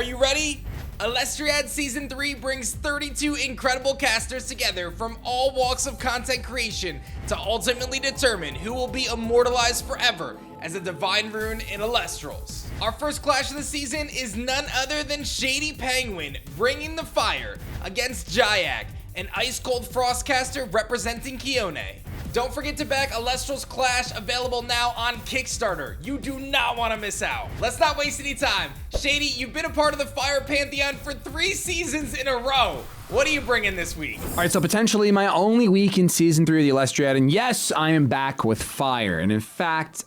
Are you ready? Elestriad Season 3 brings 32 incredible casters together from all walks of content creation to ultimately determine who will be immortalized forever as a divine rune in Elestrals. Our first clash of the season is none other than ShadyPenguinn bringing the fire against Jyak, an ice-cold frost caster representing Khione. Don't forget to back Elestrals Clash, available now on Kickstarter. You do not want to miss out. Let's not waste any time. Shady, you've been a part of the Fire Pantheon for 3 seasons in a row. What are you bringing this week? All right, so potentially my only week in Season 3 of the Elestriad, and yes, I am back with fire. And in fact,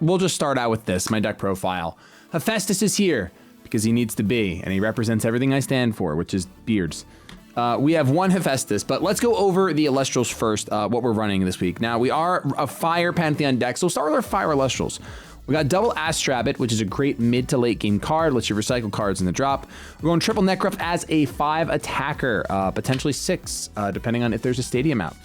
we'll just start out with this, my deck profile. Hephaestus is here because he needs to be, and he represents everything I stand for, which is beards. We have one Hephaestus, but let's go over the Elestrals first, what we're running this week. Now, we are a Fire Pantheon deck, so we'll start with our Fire Elestrals. We got double Astrabbit, which is a great mid to late game card, lets you recycle cards in the drop. We're going triple Necruff as a 5 attacker, potentially 6, depending on if there's a stadium out.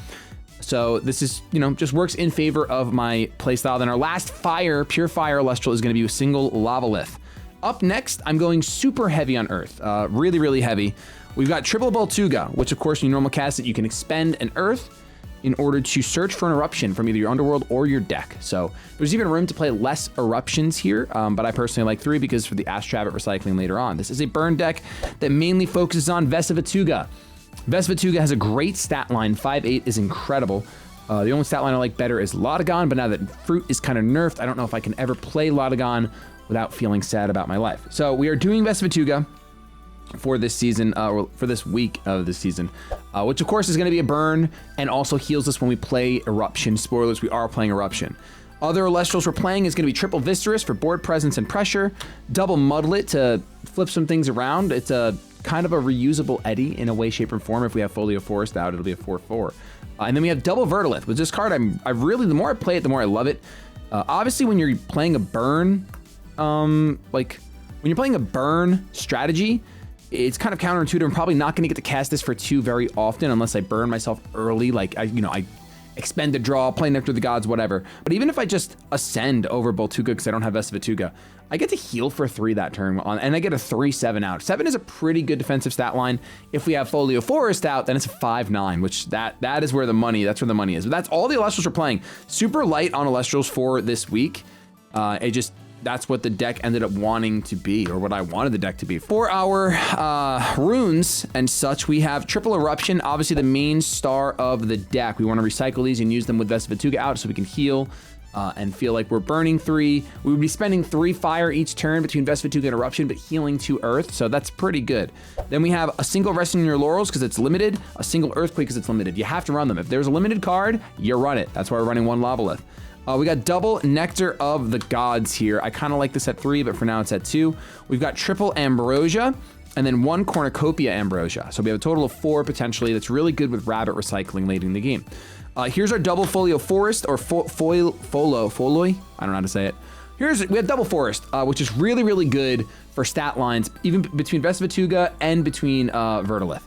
So this is, just works in favor of my playstyle. Then our last pure fire Elestral is going to be a single Lavalith. Up next, I'm going super heavy on Earth, really, really heavy. We've got triple Boltuga, which of course, when you normal cast it, you can expend an Earth in order to search for an eruption from either your underworld or your deck. So there's even room to play less eruptions here, but I personally like 3 because for the Astrabbit recycling later on. This is a burn deck that mainly focuses on Vesivatuga. Vesivatuga has a great stat line. 5/8 is incredible. The only stat line I like better is Lotagon, but now that Fruit is kind of nerfed, I don't know if I can ever play Lotagon without feeling sad about my life. So we are doing Vesivatuga for this season, or for this week of the season, which of course is going to be a burn and also heals us when we play Eruption. Spoilers, we are playing Eruption. Other Elestrals we're playing is going to be triple Viscerous for board presence and pressure, double Muddlet to flip some things around. It's a kind of a reusable Eddy in a way, shape, or form. If we have Folio Forest out, it'll be a 4/4. And then we have double Verdolith. With this card, I really, the more I play it, the more I love it. Obviously, when you're playing a burn, when you're playing a burn strategy, it's kind of counterintuitive. I'm probably not going to get to cast this for 2 very often unless I burn myself early. Like I expend a draw, play Nectar of the Gods, whatever. But even if I just ascend over Boltuga because I don't have Vesivatuga, I get to heal for 3 that turn, and I get a 3/7 out. 7 is a pretty good defensive stat line. If we have Folio Forest out, then it's a 5/9, which that is where the money. That's where the money is. But that's all the Elestrals we're playing. Super light on Elestrals for this week. That's what the deck ended up wanting to be, or what I wanted the deck to be. For our runes and such, we have triple Eruption, obviously the main star of the deck. We want to recycle these and use them with Vesivatuga out so we can heal and feel like we're burning 3. We would be spending 3 fire each turn between Vesivatuga and Eruption, but healing 2 Earth, so that's pretty good. Then we have a single Resting in Your Laurels because it's limited, a single Earthquake because it's limited. You have to run them. If there's a limited card, you run it. That's why we're running 1 Lavalith. We got double Nectar of the Gods here. I kind of like this at 3, but for now it's at 2. We've got triple Ambrosia, and then 1 Cornucopia Ambrosia. So we have a total of 4 potentially. That's really good with Rabbit recycling late in the game. Here's our double Folio Forest, or Foloi. I don't know how to say it. We have double Forest, which is really, really good for stat lines, even between Vesivatuga and between Verdolith.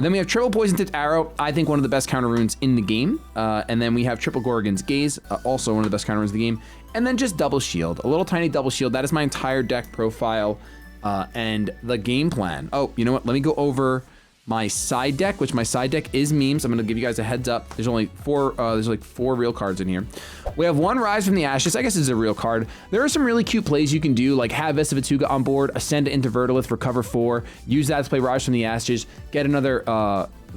Then we have triple Poison Tipped Arrow, I think one of the best counter runes in the game. And then we have triple Gorgon's Gaze, also one of the best counter runes in the game. And then just double Shield, a little tiny double Shield. That is my entire deck profile and the game plan. Oh, you know what? Let me go over my side deck, which my side deck is memes. I'm going to give you guys a heads up. There's only 4, there's like 4 real cards in here. We have 1 Rise from the Ashes. I guess this is a real card. There are some really cute plays you can do, like have Vesivatuga on board, ascend into Verdolith for cover 4, use that to play Rise from the Ashes, get another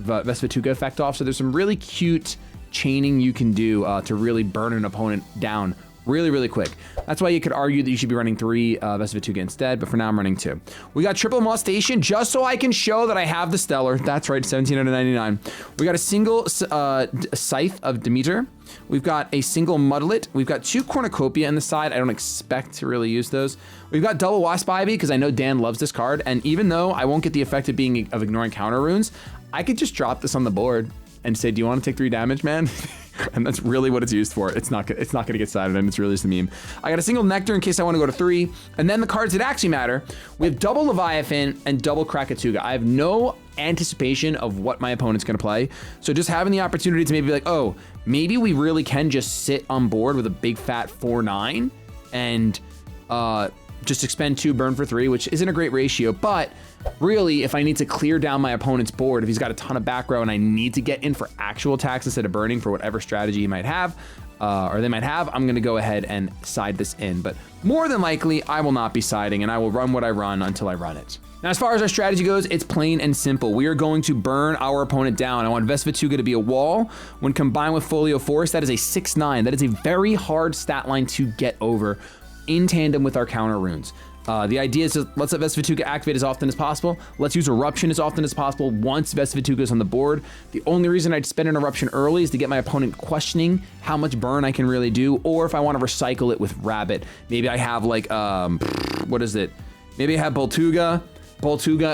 Vesivatuga effect off. So there's some really cute chaining you can do to really burn an opponent down really, really quick. That's why you could argue that you should be running 3 Vesivatuga instead, but for now I'm running 2. We got triple Molestation just so I can show that I have the Stellar. That's right, 17 out of 99. We got a single Scythe of Demeter. We've got a single Muddlet. We've got 2 Cornucopia in the side. I don't expect to really use those. We've got double Wasp Ivy because I know Dan loves this card, and even though I won't get the effect of ignoring counter runes, I could just drop this on the board and say, do you want to take 3 damage, man? And that's really what it's used for. It's not going to get sided, and it's really just a meme. I got a single Nectar in case I want to go to 3. And then the cards that actually matter, we have double Leviathan and double Krakatuga. I have no anticipation of what my opponent's going to play. So just having the opportunity to maybe be like, oh, maybe we really can just sit on board with a big fat 4/9 and just expend 2, burn for 3, which isn't a great ratio, but really, if I need to clear down my opponent's board, if he's got a ton of back row and I need to get in for actual attacks instead of burning for whatever strategy he might have, or they might have, I'm gonna go ahead and side this in. But more than likely, I will not be siding, and I will run what I run until I run it. Now, as far as our strategy goes, it's plain and simple. We are going to burn our opponent down. I want Vesvatuga to be a wall. When combined with Folio Force, that is a 6/9. That is a very hard stat line to get over in tandem with our counter runes. The idea is to let's let Vesvatuga activate as often as possible. Let's use Eruption as often as possible once Vesvatuga is on the board. The only reason I'd spend an Eruption early is to get my opponent questioning how much burn I can really do, or if I want to recycle it with Rabbit. Maybe I have like, what is it? Maybe I have Boltuga,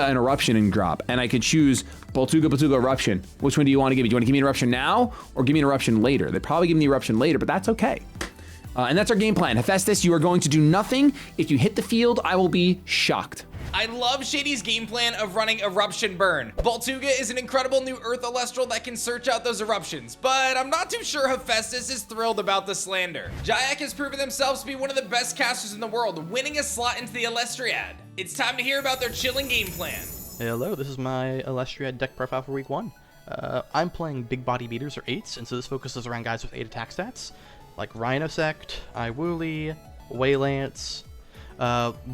and Eruption in drop, and I could choose Boltuga, Eruption. Which one do you want to give me? Do you want to give me an Eruption now, or give me an Eruption later? They probably give me the Eruption later, but that's okay. And that's our game plan. Hephaestus, you are going to do nothing. If you hit the field, I will be shocked. I love Shady's game plan of running Eruption Burn. Boltuga is an incredible new Earth Elestral that can search out those eruptions, but I'm not too sure Hephaestus is thrilled about the slander. Jyak has proven themselves to be one of the best casters in the world, winning a slot into the Elestriad. It's time to hear about their chilling game plan. Hello, this is my Elestriad deck profile for week 1. I'm playing big body beaters or 8s, and so this focuses around guys with 8 attack stats, like Rhinosect, Iwuli, Waylance.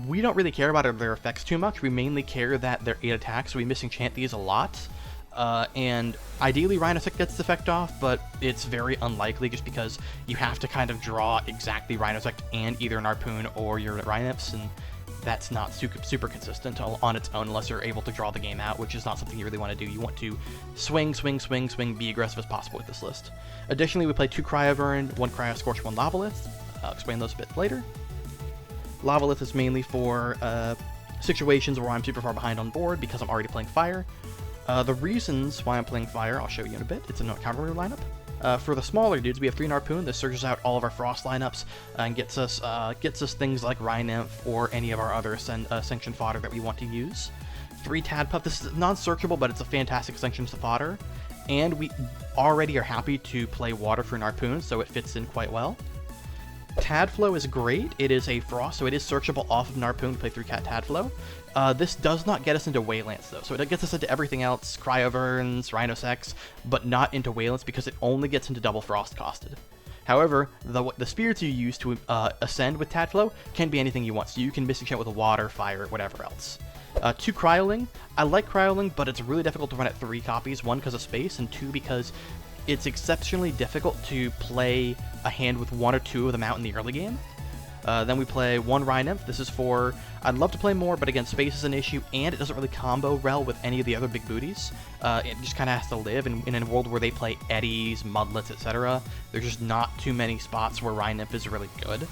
We don't really care about their effects too much. We mainly care that they're 8 attacks, so we misenchant these a lot. And ideally Rhinosect gets the effect off, but it's very unlikely just because you have to kind of draw exactly Rhinosect and either an Harpoon or your Rhinimps, and that's not super consistent on its own unless you're able to draw the game out, which is not something you really want to do. You want to swing, be aggressive as possible with this list. Additionally, we play 2 Cryoburn, 1 Cryoscorch, 1 Lavalith. I'll explain those a bit later. Lavalith is mainly for situations where I'm super far behind on board because I'm already playing fire. The reasons why I'm playing fire, I'll show you in a bit. It's a no counter rune lineup. For the smaller dudes, we have 3 Harpoon. This searches out all of our Frost lineups and gets us things like Rhinymph or any of our other sanctioned fodder that we want to use. 3 Tadpup. This is non-searchable, but it's a fantastic sanctioned fodder. And we already are happy to play water for an Harpoon, so it fits in quite well. Tadflow is great. It is a Frost, so it is searchable off of an Harpoon to play 3-cat Tadflow. This does not get us into Waylance, though, so it gets us into everything else, Cryoverns, Rhinosects, but not into Waylance because it only gets into double Frost costed. However, the spirits you use to ascend with Tadflow can be anything you want, so you can misenchant with water, fire, whatever else. 2 Cryoling. I like Cryoling, but it's really difficult to run at 3 copies, 1 because of space, and 2 because it's exceptionally difficult to play a hand with 1 or 2 of them out in the early game. Then we play 1 Rhinymph. This is for, I'd love to play more, but again, space is an issue, and it doesn't really combo well with any of the other big booties. It just kind of has to live in a world where they play eddies, mudlets, etc. There's just not too many spots where Rhinymph is really good.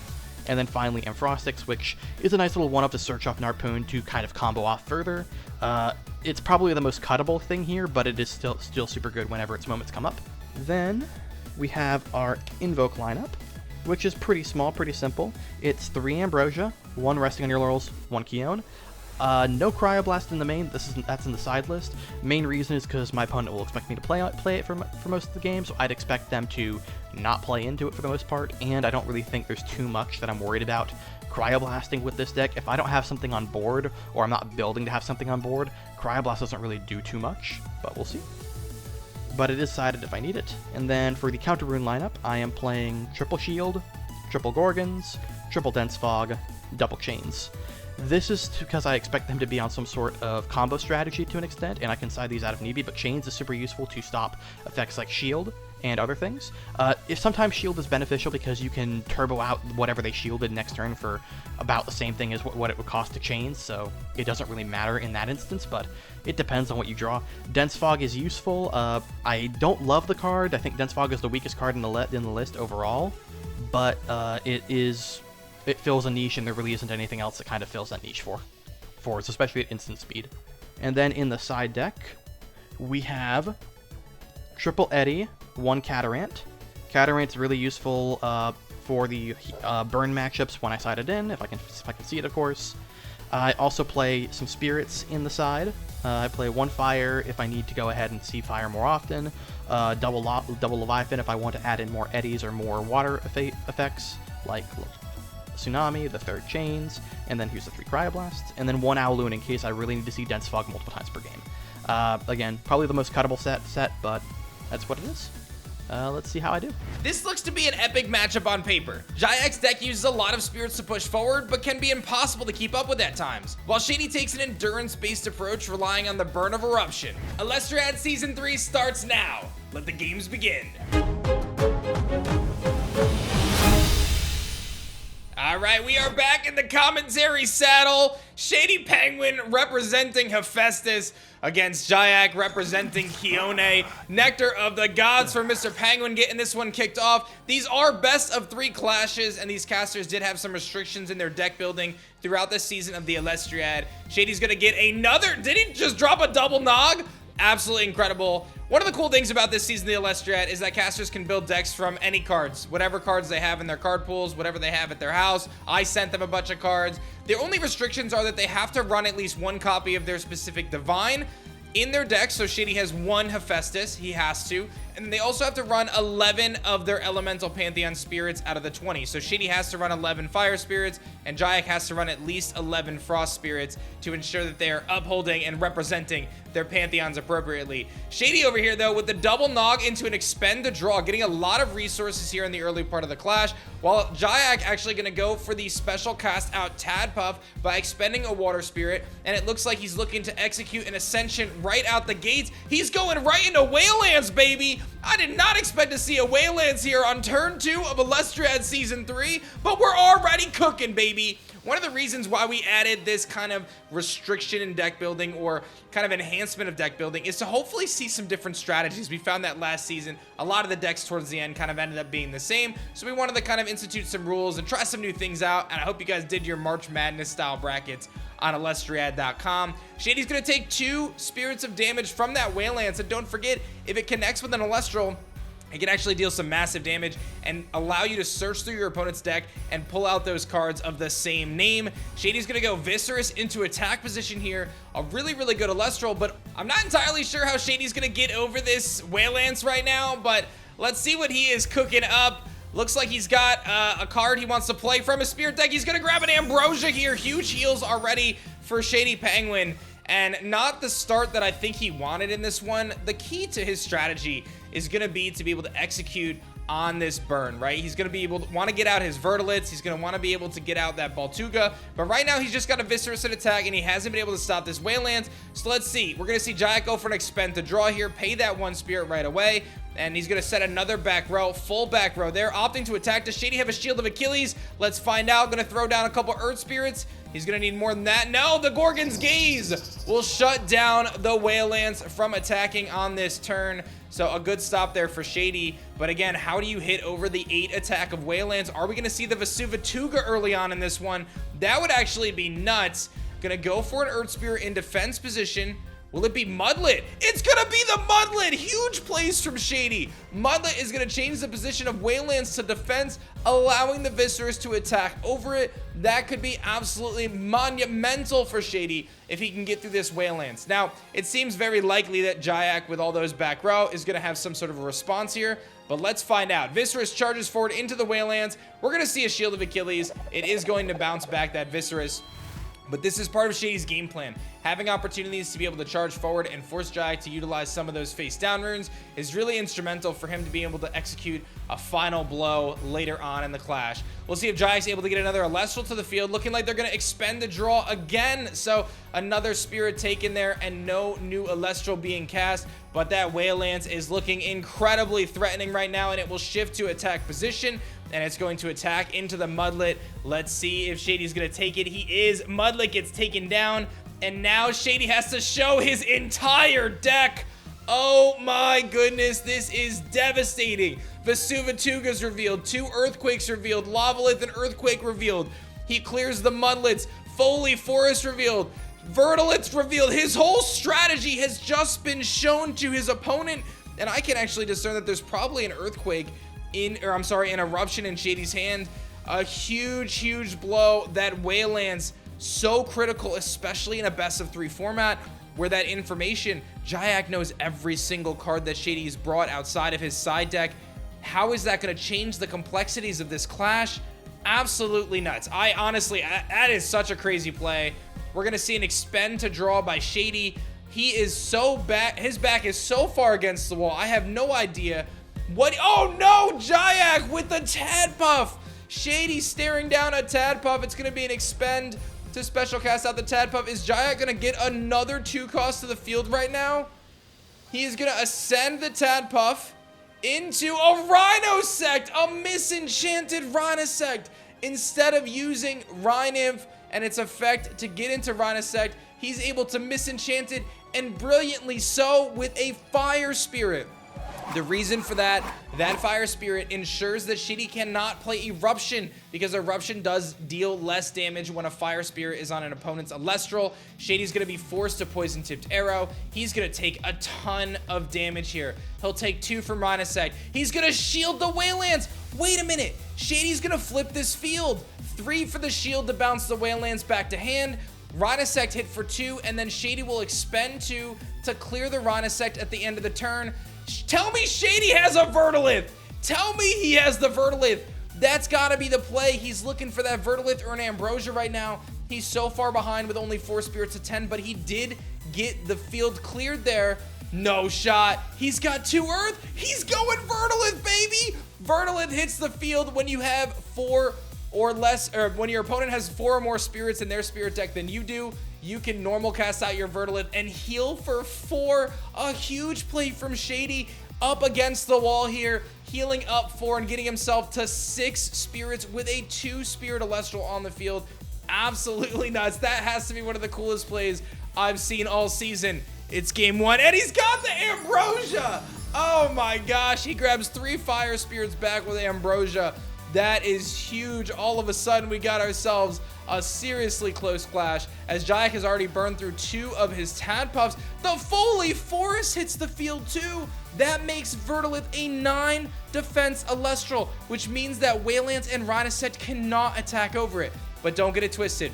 And then finally, Amphrostics, which is a nice little one-up to search off an Harpoon to kind of combo off further. It's probably the most cuttable thing here, but it is still super good whenever its moments come up. Then we have our Invoke lineup, which is pretty small, pretty simple. It's 3 Ambrosia, 1 Resting on Your Laurels, 1 Khione. No Cryoblast in the main, that's in the side list. Main reason is because my opponent will expect me to play it for most of the game, so I'd expect them to not play into it for the most part, and I don't really think there's too much that I'm worried about Cryoblasting with this deck. If I don't have something on board, or I'm not building to have something on board, Cryoblast doesn't really do too much, but we'll see. But it is sided if I need it. And then for the counter rune lineup, I am playing triple Shield, triple Gorgons, triple Dense Fog, double Chains. This is because I expect them to be on some sort of combo strategy to an extent, and I can side these out if need be, but Chains is super useful to stop effects like Shield and other things. If sometimes Shield is beneficial because you can turbo out whatever they shielded next turn for about the same thing as what it would cost to Chains, so it doesn't really matter in that instance, but it depends on what you draw. Dense Fog is useful. I don't love the card. I think Dense Fog is the weakest card in the list overall, but it fills a niche, and there really isn't anything else that kind of fills that niche for us, especially at instant speed. And then in the side deck, we have triple Eddy, 1 Catarant. Catarant's really useful for the burn matchups when I side it in, if I can see it, of course. I also play some spirits in the side. I play 1 fire if I need to go ahead and see fire more often. Double Leviathan if I want to add in more eddies or more water effects, like Tsunami, the third Chains, and then here's the 3 Cryoblasts, and then 1 Owloon in case I really need to see Dense Fog multiple times per game. Again, probably the most cuttable set, but that's what it is. Let's see how I do. This looks to be an epic matchup on paper. Jyak's deck uses a lot of spirits to push forward, but can be impossible to keep up with at times, while Shady takes an endurance-based approach relying on the burn of Eruption. Elestriad Season 3 starts now. Let the games begin. Alright, we are back in the commentary saddle. ShadyPenguinn representing Hephaestus against Jyak representing Khione. Nectar of the Gods for Mr. Penguin getting this one kicked off. These are best of 3 clashes, and these casters did have some restrictions in their deck building throughout the season of the Elestriad. Shady's gonna get another, did he just drop a double nog? Absolutely incredible. One of the cool things about this season of the Elestriad is that casters can build decks from any cards, whatever cards they have in their card pools, whatever they have at their house. I sent them a bunch of cards. The only restrictions are that they have to run at least 1 copy of their specific divine in their deck. So Shady has 1 Hephaestus, he has to, and they also have to run 11 of their elemental pantheon spirits out of the 20. So Shady has to run 11 fire spirits, and Jyak has to run at least 11 frost spirits to ensure that they're upholding and representing their pantheons appropriately. Shady over here, though, with the double nog into an expend to draw, getting a lot of resources here in the early part of the clash, while Jyak actually going to go for the special cast out Tadpuff by expending a water spirit, and it looks like he's looking to execute an ascension right out the gates. He's going right into Waylands, baby! I did not expect to see a Waylands here on turn 2 of Elestriad Season 3, but we're already cooking, baby. One of the reasons why we added this kind of restriction in deck building, or kind of enhancement of deck building, is to hopefully see some different strategies. We found that last season, a lot of the decks towards the end kind of ended up being the same, so we wanted to kind of institute some rules and try some new things out, and I hope you guys did your March Madness style brackets on Elestriad.com. Shady's going to take 2 spirits of damage from that Waylands, and don't forget, if it connects with an Elestral, it can actually deal some massive damage and allow you to search through your opponent's deck and pull out those cards of the same name. Shady's gonna go Viscerous into attack position here. A really, really good Elestral, but I'm not entirely sure how Shady's gonna get over this Waylands right now, but let's see what he is cooking up. Looks like he's got a card he wants to play from his spirit deck. He's gonna grab an Ambrosia here. Huge heals already for ShadyPenguinn, and not the start that I think he wanted in this one. The key to his strategy is gonna be to be able to execute on this burn, right? He's gonna be able to want to get out his Verdolets. He's gonna want to be able to get out that Baltuga, but right now he's just got a Viscerous and attack, and he hasn't been able to stop this Waylands. So let's see. We're gonna see Jyak go for an expend to draw here, pay that 1 spirit right away, and he's gonna set another back row, full back row there, opting to attack. Does Shady have a Shield of Achilles? Let's find out. Gonna throw down a couple Earth Spirits. He's gonna need more than that. No, the Gorgon's Gaze will shut down the Waylands from attacking on this turn. So a good stop there for Shady. But again, how do you hit over the 8 attack of Waylands? Are we gonna see the Vesuvatuga early on in this one? That would actually be nuts. Gonna go for an Earth Spirit in defense position. Will it be Mudlet? It's gonna be the Mudlet! Huge plays from Shady. Mudlet is gonna change the position of Waylands to defense, allowing the Viscerous to attack over it. That could be absolutely monumental for Shady if he can get through this Waylands. Now, it seems very likely that Jyak, with all those back row, is gonna have some sort of a response here, but let's find out. Viscerous charges forward into the Waylands. We're gonna see a Shield of Achilles. It is going to bounce back that Viscerous. But this is part of Shady's game plan. Having opportunities to be able to charge forward and force Jyak to utilize some of those face down runes is really instrumental for him to be able to execute a final blow later on in the clash. We'll see if Jyak's able to get another Elestral to the field, looking like they're going to expend the draw again. So another spirit taken there and no new Elestral being cast. But that Waylands is looking incredibly threatening right now, and it will shift to attack position. And it's going to attack into the Mudlet. Let's see if Shady's going to take it. He is. Mudlet gets taken down. And now Shady has to show his entire deck. Oh my goodness, this is devastating. Vesuvatuga's revealed. 2 Earthquakes revealed. Lavalith and Earthquake revealed. He clears the Mudlets. Foley Forest revealed. Verdolets revealed. His whole strategy has just been shown to his opponent. And I can actually discern that there's probably an Earthquake an Eruption in Shady's hand. A huge blow. That Waylands, so critical, especially in a best of 3 format, where that information, Jyak knows every single card that Shady's brought outside of his side deck. How is that going to change the complexities of this clash? Absolutely nuts. I honestly, that is such a crazy play. We're going to see an expend to draw by Shady. He is so back. His back is so far against the wall. I have no idea what. Oh no, Jyak with the Tadpuff. Shady staring down a Tadpuff. It's going to be an expend to special cast out the Tadpuff. Is Jyak going to get another 2 cost to the field right now? He is going to ascend the Tadpuff into a Rhinosect, a misenchanted Rhinosect. Instead of using Rhinymph and its effect to get into Rhinosect, he's able to misenchant it, and brilliantly so, with a Fire Spirit. The reason for that Fire Spirit ensures that Shady cannot play Eruption, because Eruption does deal less damage when a Fire Spirit is on an opponent's Elestral. Shady's going to be forced to Poison Tipped Arrow. He's going to take a ton of damage here. He'll take 2 from Rhinosect. He's going to shield the Waylands. Wait a minute. Shady's going to flip this field. 3 for the shield to bounce the Waylands back to hand. Rhinosect hit for 2, and then Shady will expend 2 to clear the Rhinosect at the end of the turn. Tell me Shady has a Vertilith. Tell me he has the Vertilith. That's got to be the play. He's looking for that Vertilith or an Ambrosia right now. He's so far behind with only 4 Spirits of 10, but he did get the field cleared there. No shot. He's got 2 Earth. He's going Vertilith, baby. Vertilith hits the field when you have 4 or less, or when your opponent has 4 or more spirits in their spirit deck than you do. You can normal cast out your Vertilith and heal for 4. A huge play from Shady up against the wall here, healing up 4 and getting himself to 6 spirits with a 2 spirit Elestral on the field. Absolutely nuts. That has to be one of the coolest plays I've seen all season. It's game 1, and he's got the Ambrosia. Oh my gosh, he grabs 3 fire spirits back with Ambrosia. That is huge. All of a sudden, we got ourselves a seriously close clash, as Jyak has already burned through 2 of his Tadpuffs. The Foley Forest hits the field too. That makes Vertilith a 9 defense Elestral, which means that Waylands and Rhinosect cannot attack over it. But don't get it twisted.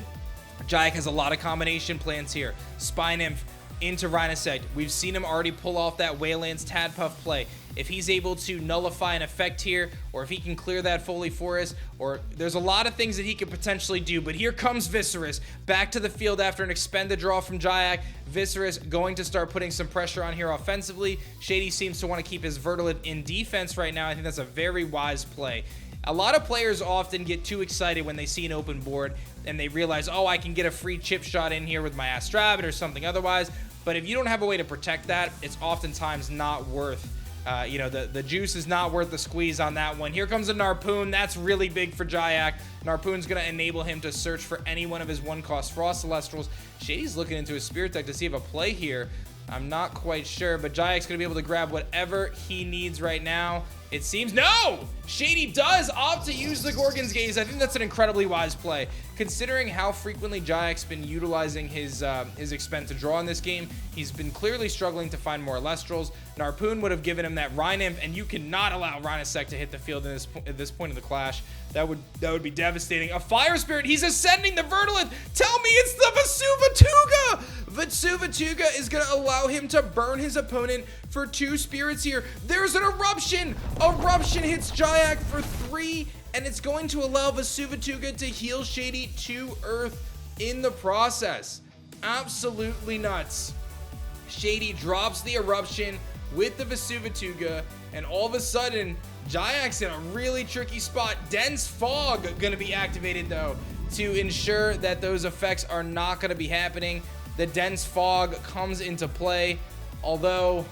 Jyak has a lot of combination plans here. Spine into Rhinosect. We've seen him already pull off that Waylands Tadpuff play. If he's able to nullify an effect here, or if he can clear that Foley Forest, or there's a lot of things that he could potentially do, but here comes Viscerus back to the field after an expended draw from Jyak. Viscerus going to start putting some pressure on here offensively. Shady seems to want to keep his Vertilith in defense right now. I think that's a very wise play. A lot of players often get too excited when they see an open board and they realize, oh, I can get a free chip shot in here with my Astrabbit or something otherwise. But if you don't have a way to protect that, it's oftentimes not worth the juice is not worth the squeeze on that one. Here comes a Narpoon. That's really big for Jyak. Narpoon's going to enable him to search for any one of his 1-cost Frost Elestrals. Shady's looking into his Spirit deck to see if a play here. I'm not quite sure, but Jyak's going to be able to grab whatever he needs right now. It seems, no! Shady does opt to use the Gorgon's Gaze. I think that's an incredibly wise play. Considering how frequently Jyak's been utilizing his expend to draw in this game, he's been clearly struggling to find more Elestrals. Narpoon would have given him that Rhinymph, and you cannot allow Rhinosect to hit the field at this point of the clash. That would be devastating. A Fire Spirit, he's ascending the Vertilith. Tell me it's the Vasuvatuga! Vasuvatuga is going to allow him to burn his opponent for 2 spirits here. There's an Eruption! Eruption hits Jyak for 3, and it's going to allow Vasuvatuga to heal Shady 2 Earth in the process. Absolutely nuts. Shady drops the Eruption with the Vasuvatuga, and all of a sudden, Jyak's in a really tricky spot. Dense Fog going to be activated, though, to ensure that those effects are not going to be happening. The Dense Fog comes into play, although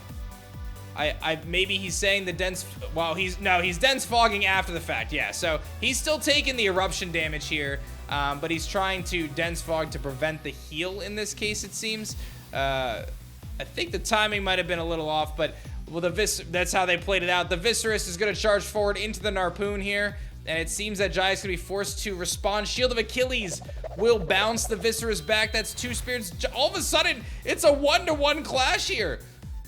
maybe he's saying the dense, well, he's dense fogging after the fact. Yeah, so he's still taking the eruption damage here, but he's trying to dense fog to prevent the heal in this case, it seems. I think the timing might have been a little off, but well, that's how they played it out. The Viscerus is going to charge forward into the Narpoon here, and it seems that Jyak's going to be forced to respond. Shield of Achilles will bounce the Viscerus back. That's 2 spirits. All of a sudden, it's a 1-to-1 clash here.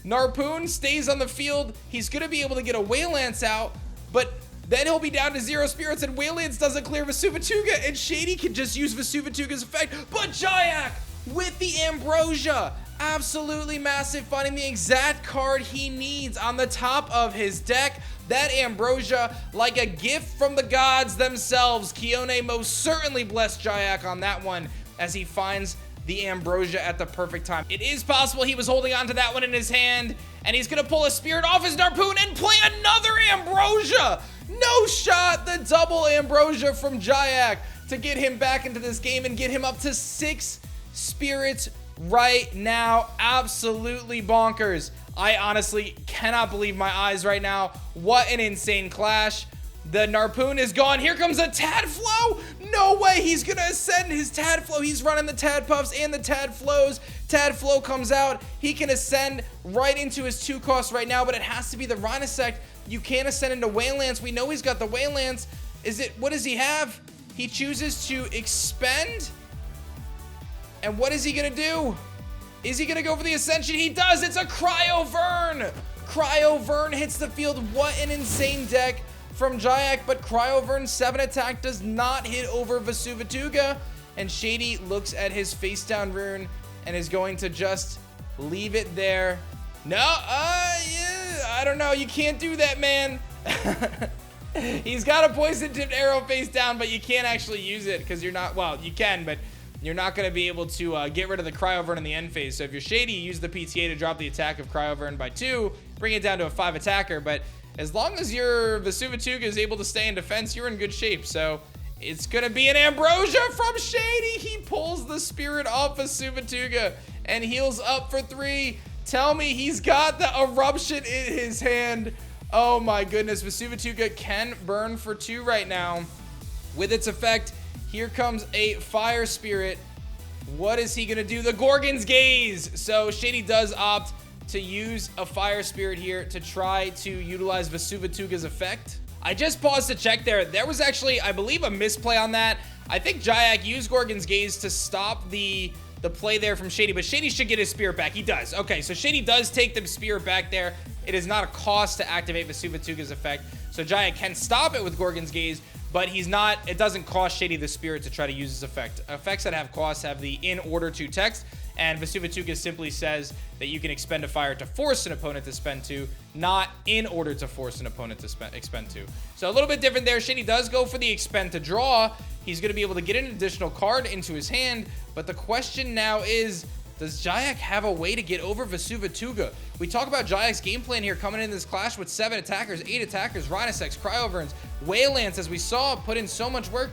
Narpoon stays on the field. He's going to be able to get a Waylance out, but then he'll be down to 0 spirits, and Waylance doesn't clear Vasuvatuga, and Shady can just use Vasuvatuga's effect. But Jyak with the Ambrosia. Absolutely massive, finding the exact card he needs on the top of his deck. That Ambrosia, like a gift from the gods themselves. Khione most certainly blessed Jyak on that one as he finds the Ambrosia at the perfect time. It is possible he was holding on to that one in his hand, and he's gonna pull a spirit off his Narpoon and play another Ambrosia. No shot, the double Ambrosia from Jyak to get him back into this game and get him up to 6 spirits right now. Absolutely bonkers. I honestly cannot believe my eyes right now. What an insane clash. The Narpoon is gone. Here comes a Tadflow. No way he's gonna ascend his Tadflow. He's running the Tadpuffs and the Tadflows. Tadflow comes out. He can ascend right into his 2 cost right now, but it has to be the Rhinosect. You can't ascend into Waylance. We know he's got the Waylance. What does he have? He chooses to expend. And what is he gonna do? Is he gonna go for the Ascension? He does. It's a Cryovern. Cryovern hits the field. What an insane deck from Jyak, but Cryovern's 7 attack does not hit over Vesuvituga, and Shady looks at his face down rune and is going to just leave it there. No, yeah, I don't know. You can't do that, man. He's got a poison tipped arrow face down, but you can't actually use it because you're not, well, you can, but you're not going to be able to get rid of the Cryovern in the end phase. So if you're Shady, you use the PTA to drop the attack of Cryovern by 2, bring it down to a 5 attacker, but as long as your Vesuvituga is able to stay in defense, you're in good shape. So it's going to be an Ambrosia from Shady. He pulls the spirit off Vesuvituga and heals up for 3. Tell me he's got the Eruption in his hand. Oh my goodness. Vesuvituga can burn for 2 right now. With its effect, here comes a Fire Spirit. What is he going to do? The Gorgon's Gaze. So Shady does opt to use a Fire Spirit here to try to utilize Vesuvituga's effect. I just paused to check there. There was actually, I believe, a misplay on that. I think Jyak used Gorgon's Gaze to stop the play there from Shady, but Shady should get his Spirit back. He does. Okay, so Shady does take the Spirit back there. It is not a cost to activate Vesuvituga's effect, so Jyak can stop it with Gorgon's Gaze, but it doesn't cost Shady the Spirit to try to use his effect. Effects that have costs have the in order to text, and Vesuvituga simply says that you can expend a fire to force an opponent to spend 2, not in order to force an opponent to expend 2. So a little bit different there. Shady does go for the expend to draw. He's going to be able to get an additional card into his hand, but the question now is, does Jyak have a way to get over Vesuvituga? We talk about Jyak's game plan here coming in this clash with 7 attackers, 8 attackers, Rhinosects, Cryoverns, Waylance, as we saw, put in so much work.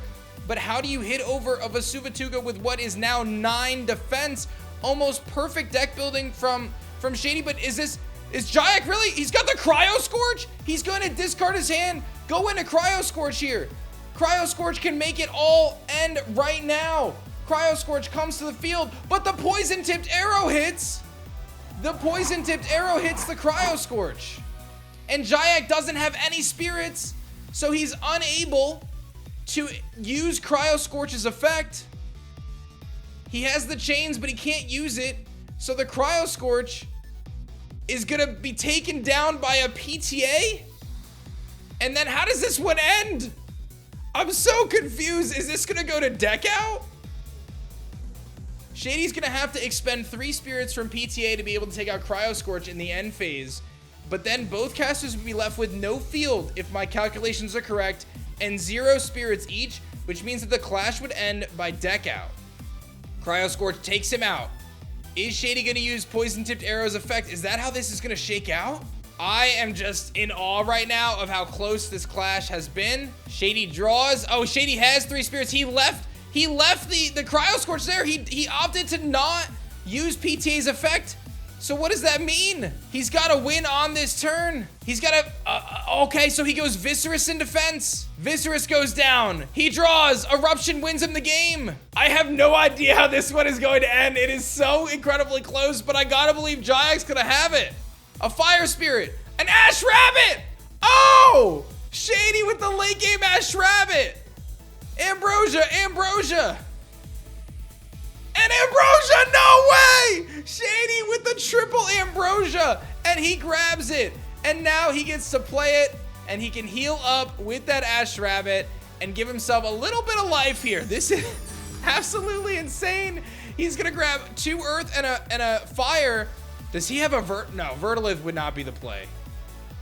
But how do you hit over a Vesuvituga with what is now 9 defense? Almost perfect deck building from Shady, but is Jyak really? He's got the Cryo Scorch? He's going to discard his hand, go into Cryo Scorch here. Cryo Scorch can make it all end right now. Cryo Scorch comes to the field, but the poison tipped arrow hits. The poison tipped arrow hits the Cryo Scorch. And Jyak doesn't have any spirits, so he's unable to use Cryo Scorch's effect. He has the chains, but he can't use it. So the Cryo Scorch is going to be taken down by a PTA? And then how does this one end? I'm so confused. Is this going to go to deck out? Shady's going to have to expend 3 spirits from PTA to be able to take out Cryo Scorch in the end phase. But then both casters would be left with no field, if my calculations are correct, and 0 spirits each, which means that the clash would end by deck out. Cryo Scorch takes him out. Is Shady going to use Poison Tipped Arrow's effect? Is that how this is going to shake out? I am just in awe right now of how close this clash has been. Shady draws. Oh, Shady has 3 spirits. He left the Cryo Scorch there. He opted to not use PTA's effect. So what does that mean? He's got to win on this turn. He's got to... okay, so he goes Viscerous in defense. Viscerous goes down. He draws. Eruption wins him the game. I have no idea how this one is going to end. It is so incredibly close, but I gotta believe Jyak's gonna have it. A Fire Spirit. An Ash Rabbit! Oh! Shady with the late game Ash Rabbit! Ambrosia! And Ambrosia, no way! Shady with the triple Ambrosia, and he grabs it. And now he gets to play it, and he can heal up with that Ash Rabbit and give himself a little bit of life here. This is absolutely insane. He's gonna grab 2 earth and a fire. Does he have a no, Vertilith would not be the play.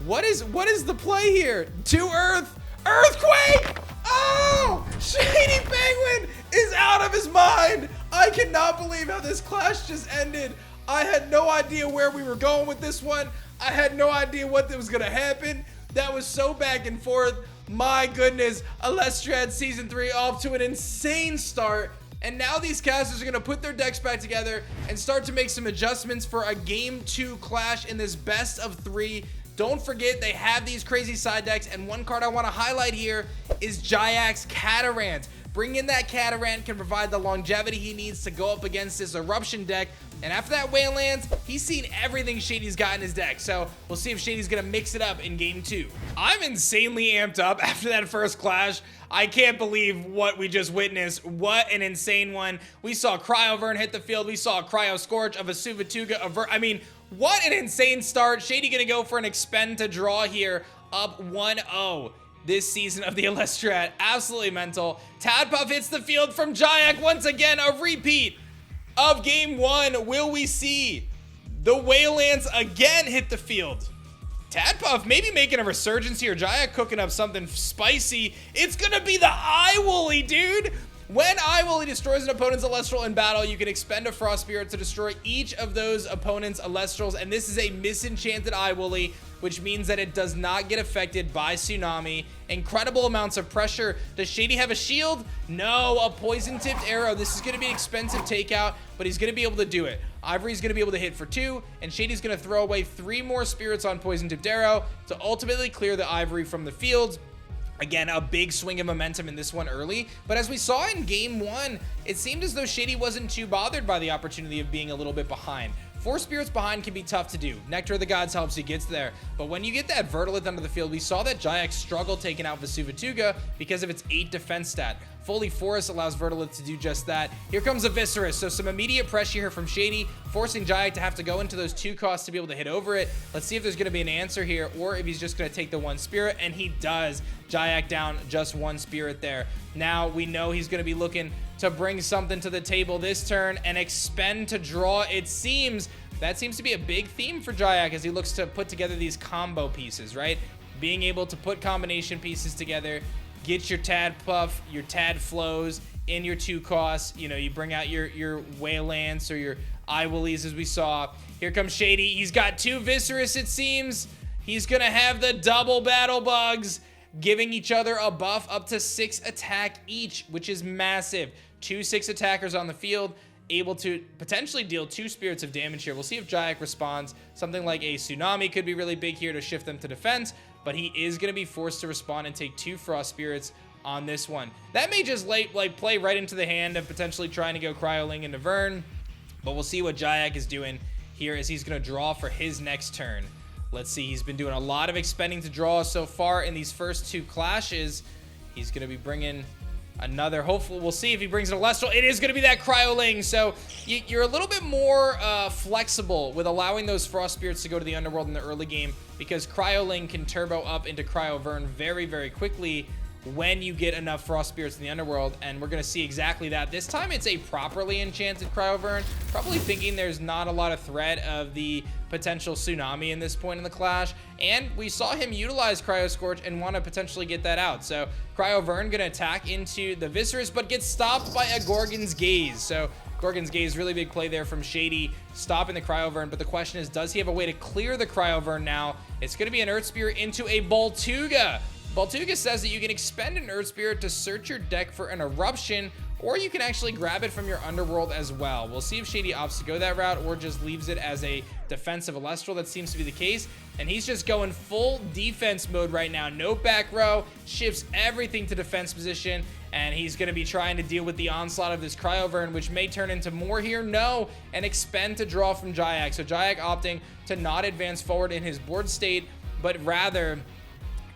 What is the play here? 2 earth, earthquake! Oh, ShadyPenguinn is out of his mind. I cannot believe how this clash just ended. I had no idea where we were going with this one. I had no idea what was gonna happen. That was so back and forth. My goodness, Elestriad Season 3 off to an insane start. And now these casters are going to put their decks back together and start to make some adjustments for a Game 2 clash in this best of 3. Don't forget, they have these crazy side decks. And one card I want to highlight here is Jyak's Catarant. Bring in that Catarant can provide the longevity he needs to go up against this Eruption deck. And after that Waylands, he's seen everything Shady's got in his deck. So we'll see if Shady's gonna mix it up in Game 2. I'm insanely amped up after that first clash. I can't believe what we just witnessed. What an insane one. We saw Cryovern hit the field. We saw Cryo Scorch of a Suvatuga. I mean, what an insane start. Shady gonna go for an expend to draw here, up 1-0. This season of the Elestriad. Absolutely mental. Tadpuff hits the field from Jyak. Once again, a repeat of Game 1. Will we see the Waylands again hit the field? Tadpuff maybe making a resurgence here. Jyak cooking up something spicy. It's gonna be the Eye-Woolly, dude. When Eye-Woolly destroys an opponent's Elestral in battle, you can expend a Frost Spirit to destroy each of those opponent's Elestrals, and this is a misenchanted Eye-Woolly, which means that it does not get affected by Tsunami. Incredible amounts of pressure. Does Shady have a shield? No, a poison-tipped arrow. This is going to be an expensive takeout, but he's going to be able to do it. Ivory's going to be able to hit for 2, and Shady's going to throw away 3 more spirits on poison-tipped arrow to ultimately clear the Ivory from the field. Again, a big swing of momentum in this one early, but as we saw in Game 1, it seemed as though Shady wasn't too bothered by the opportunity of being a little bit behind. 4 spirits behind can be tough to do. Nectar of the Gods helps, he gets there. But when you get that Vertilith under the field, we saw that Jyak struggle taking out Vesuvatuga because of its 8 defense stat. Fully Forest allows Vertilith to do just that. Here comes a Viscerus, so some immediate pressure here from Shady, forcing Jyak to have to go into those 2 costs to be able to hit over it. Let's see if there's going to be an answer here, or if he's just going to take the 1 spirit, and he does. Jyak down just 1 spirit there. Now we know he's going to be looking to bring something to the table this turn and expend to draw. It seems that seems to be a big theme for Jyak as he looks to put together these combo pieces, right? Being able to put combination pieces together, get your Tadpuff, your Tad Flows in your 2 costs. You know, you bring out your Waylands or your Eye-Woollies as we saw. Here comes Shady. He's got 2 Viscerus, it seems. He's gonna have the double Battle Bugs, giving each other a buff up to 6 attack each, which is massive. 2 6 attackers on the field, able to potentially deal 2 spirits of damage here. We'll see if Jyak responds. Something like a Tsunami could be really big here to shift them to defense, but he is going to be forced to respond and take 2 Frost Spirits on this one. That may just play right into the hand of potentially trying to go Cryoling into Vern, but we'll see what Jyak is doing here as he's going to draw for his next turn. Let's see, he's been doing a lot of expending to draw so far in these first 2 clashes. He's going to be bringing another, hopefully, we'll see if he brings an Elestral. It is going to be that Cryoling, so you're a little bit more flexible with allowing those Frost Spirits to go to the Underworld in the early game, because Cryoling can turbo up into Cryovern very, very quickly when you get enough Frost Spirits in the Underworld, and we're going to see exactly that. This time it's a properly enchanted Cryovern, probably thinking there's not a lot of threat of the potential Tsunami in this point in the clash, and we saw him utilize Cryo Scorch and want to potentially get that out. So Cryovern going to attack into the Viscerus, but gets stopped by a Gorgon's Gaze. So Gorgon's Gaze, really big play there from Shady, stopping the Cryovern, but the question is, does he have a way to clear the Cryovern now? It's going to be an Earth Spirit into a Boltuga. Boltuga says that you can expend an Earth Spirit to search your deck for an Eruption, or you can actually grab it from your Underworld as well. We'll see if Shady opts to go that route or just leaves it as a defensive Elestral. That seems to be the case, and he's just going full defense mode right now. No back row, shifts everything to defense position, and he's going to be trying to deal with the onslaught of this Cryovern, which may turn into more here. No, and expend to draw from Jyak. So Jyak opting to not advance forward in his board state, but rather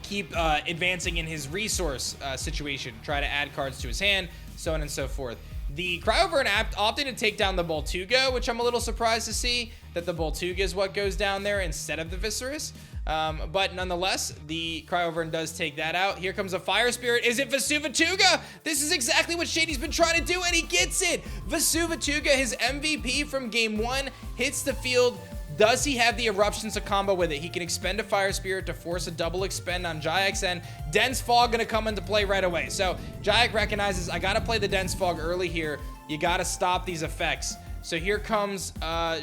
keep advancing in his resource situation, try to add cards to his hand, so on and so forth. The Cryovern opted to take down the Boltuga, which I'm a little surprised to see, that the Boltuga is what goes down there instead of the Viscerus. But nonetheless, the Cryoburn does take that out. Here comes a Fire Spirit. Is it Vesuvatuga? This is exactly what Shady's been trying to do, and he gets it. Vesuvatuga, his MVP from game 1, hits the field. Does he have the Eruptions to combo with it? He can expend a Fire Spirit to force a double expend on Jyak's end. Dense Fog gonna come into play right away. So Jyak recognizes, I gotta play the Dense Fog early here. You gotta stop these effects. So here comes,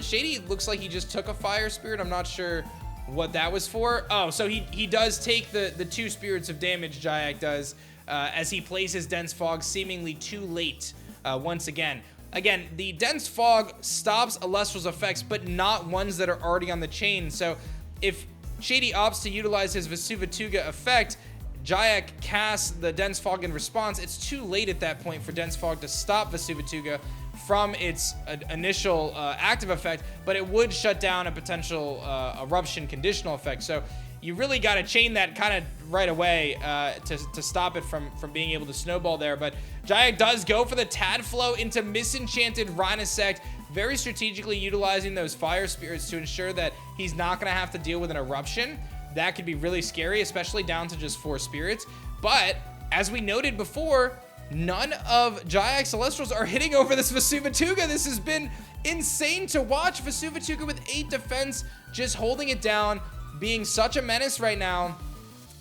Shady looks like he just took a Fire Spirit. I'm not sure what that was for. Oh, so he does take the 2 spirits of damage, Jyak does, as he plays his Dense Fog seemingly too late once again. Again, the Dense Fog stops Elestrals effects, but not ones that are already on the chain. So if Shady opts to utilize his Vesuvatuga effect, Jyak casts the Dense Fog in response. It's too late at that point for Dense Fog to stop Vesuvatuga from its initial active effect, but it would shut down a potential Eruption conditional effect. So you really got to chain that kind of right away to stop it from being able to snowball there. But Jyak does go for the Tad Flow into Misenchanted Rhinosect, very strategically utilizing those Fire Spirits to ensure that he's not going to have to deal with an Eruption. That could be really scary, especially down to just 4 spirits. But as we noted before, none of Jyak's Elestrals are hitting over this Vesuvatuga. This has been insane to watch. Vesuvatuga with 8 defense, just holding it down, being such a menace right now.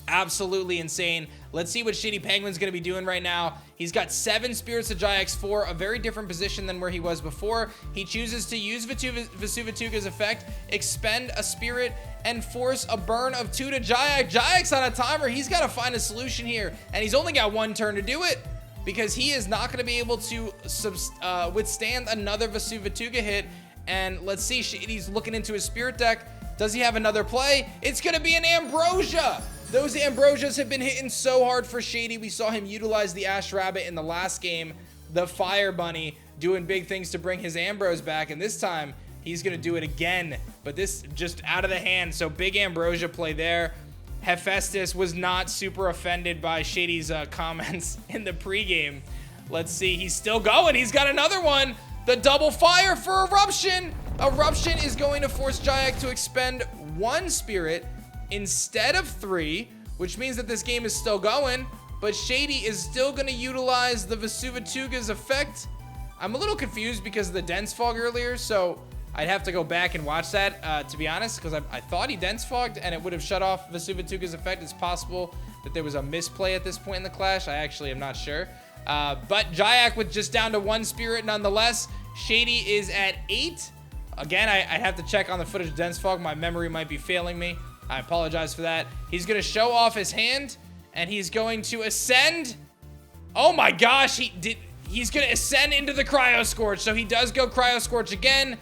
Absolutely insane. Let's see what ShadyPenguinn's going to be doing right now. He's got 7 spirits to Jyak's 4, a very different position than where he was before. He chooses to use Vesuvatuga's effect, expend a spirit, and force a burn of 2 to Jyak. Jyak's on a timer. He's got to find a solution here, and he's only got 1 turn to do it, because he is not going to be able to withstand another Vesuvatuga hit. And let's see, Shady's looking into his spirit deck. Does he have another play? It's going to be an Ambrosia. Those Ambrosias have been hitting so hard for Shady. We saw him utilize the Ash Rabbit in the last game, the Fire Bunny, doing big things to bring his Ambrose back. And this time, he's going to do it again. But this just out of the hand. So big Ambrosia play there. Hephaestus was not super offended by Shady's comments in the pregame. Let's see. He's still going. He's got another one. The double fire for Eruption. Eruption is going to force Jyak to expend 1 spirit instead of 3, which means that this game is still going, but Shady is still going to utilize the Vesuvatuga's effect. I'm a little confused because of the Dense Fog earlier, so I'd have to go back and watch that, to be honest, because I thought he Dense Fogged and it would have shut off Vesuvatuga's effect. It's possible that there was a misplay at this point in the clash. I actually am not sure. But Jyak with just down to 1 spirit nonetheless. Shady is at 8. Again, I'd have to check on the footage of Dense Fog. My memory might be failing me. I apologize for that. He's going to show off his hand, and he's going to ascend. Oh my gosh, he's going to ascend into the Cryo Scorch. So he does go Cryo Scorch again.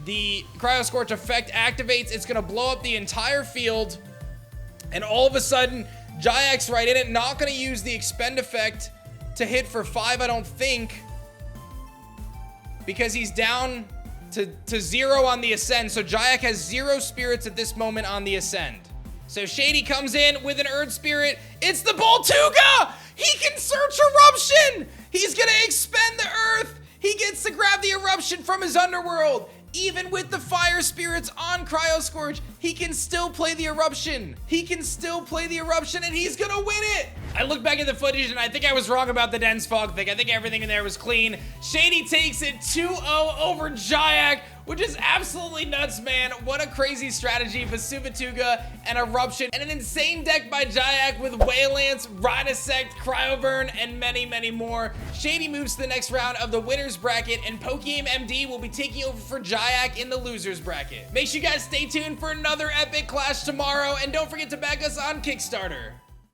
The Cryo Scorch effect activates. It's going to blow up the entire field. And all of a sudden, Jyak's right in it. Not going to use the expend effect to hit for 5, I don't think, because he's down to 0 on the ascend. So Jyak has 0 spirits at this moment on the ascend. So Shady comes in with an Earth Spirit. It's the Boltuga! He can search Eruption! He's gonna expend the Earth! He gets to grab the Eruption from his Underworld! Even with the Fire Spirits on Cryo Scorch, he can still play the Eruption. He can still play the Eruption, and he's gonna win it. I look back at the footage, and I think I was wrong about the Dense Fog thing. I think everything in there was clean. Shady takes it 2-0 over Jyak, which is absolutely nuts, man. What a crazy strategy. Vesuvatuga and Eruption, and an insane deck by Jyak with Waylance, Rhinosect, Cryoburn, and many, many more. Shady moves to the next round of the winner's bracket, and Pokegame MD will be taking over for Jyak in the loser's bracket. Make sure you guys stay tuned for another epic clash tomorrow, and don't forget to back us on Kickstarter.